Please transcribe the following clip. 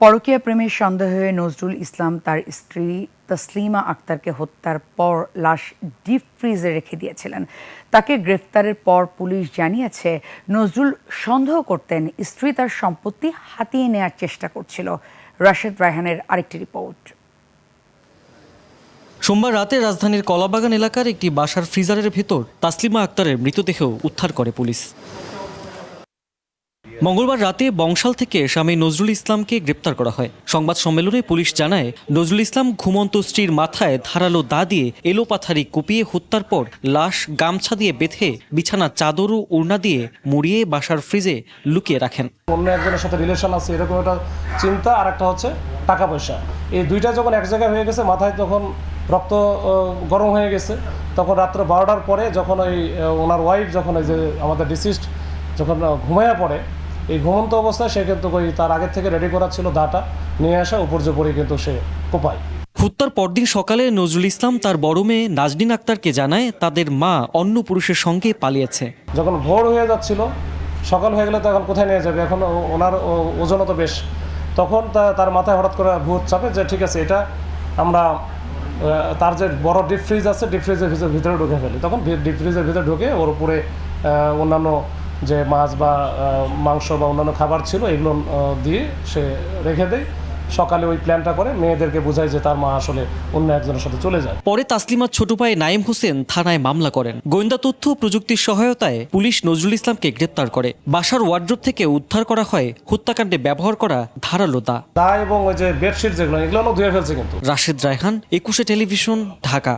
পরকীয়া প্রেমের সন্দেহে নজরুল ইসলাম তার স্ত্রী তসলিমা আক্তারকে হত্যার পর লাশ ডিপ ফ্রিজে রেখে দিয়েছিলেন। তাকে গ্রেফতারের পর পুলিশ জানিয়েছে, নজরুল সন্দেহ করতেন স্ত্রী তার সম্পত্তি হাতিয়ে নেয়ার চেষ্টা করছিল। রাশেদ রায়হানের আরেকটি রিপোর্ট। সোমবার রাতে রাজধানীর কলাবাগান এলাকার একটি বাসার ফ্রিজারের ভেতর তাসলিমা আক্তারের মৃতদেহ উদ্ধার করে পুলিশ। মঙ্গলবার রাতে বংশাল থেকে স্বামী নজরুল ইসলামকে গ্রেপ্তার করা হয়। সংবাদ সম্মেলনে পুলিশ জানায়, নজরুল ইসলাম ঘুমন্ত স্ত্রীর মাথায় ধারালো দা দিয়ে এলোপাথারি কুপিয়ে হত্যার পর লাশ গামছা দিয়ে বেঁধে বিছানা চাদর ও ওড়না দিয়ে মুড়িয়ে বাসার ফ্রিজে লুকিয়ে রাখেন। অন্য একজনের সাথে রিলেশন আছে এরকম একটা চিন্তা, আর একটা হচ্ছে টাকা পয়সা। এই দুইটা যখন এক জায়গায় হয়ে গেছে, মাথায় তখন রক্ত গরম হয়ে গেছে। তখন রাত্র 12টার পরে যখন ওনার ওয়াইফ যখন যে আমাদের ডিসিস্ট যখন ঘুমাইয়া পড়ে, এই ঘুমন্ত অবস্থায় সে কিন্তু তার আগের থেকে রেডি করা ছিল দাটা নিয়ে আসা, উপর যে পরে কিন্তু সে কোপায়। হত্যার পরদিন সকালে নজরুল ইসলাম তার বড় মেয়ে নাজনীন আক্তারকে জানায় তাদের মা অন্য পুরুষের সঙ্গে পালিয়েছে। যখন ভোর হয়ে যাচ্ছিল, সকাল হয়ে গেলে তখন কোথায় নিয়ে যাবে, এখন ওনার ওজনও তো বেশ। তখন তার মাথায় হঠাৎ করে ভূত চাপে যে ঠিক আছে, এটা আমরা তার যে বড় ডিপ ফ্রিজ আছে, ডিপ ফ্রিজের ভিতরে ঢুকে ফেলি। তখন ডিপ ফ্রিজের ভিতরে ঢুকে ওর উপরে অন্যান্য যে মাছ বা মাংস বা অন্যান্য খাবার ছিল এগুলো দিয়ে সে রেখে দেয়। সকালে ওই প্ল্যানটা করে মেয়েদেরকে বোঝায় যে তার মা আসলে অন্য একজনের সাথে চলে যায়। পরে তাসলিমার ছোট ভাই নাইম হোসেন থানায় মামলা করেন। গোয়েন্দা তথ্য ও প্রযুক্তির সহায়তায় পুলিশ নজরুল ইসলামকে গ্রেপ্তার করে। বাসার ওয়ার্ড্রোব থেকে উদ্ধার করা হয় হত্যাকাণ্ডে ব্যবহার করা ধারালো দা এবং ওই যে বেডশিট যেগুলো, এগুলো ধুয়ে ফেলছে কিন্তু। রাশেদ রায়হান, 21 টেলিভিশন, ঢাকা।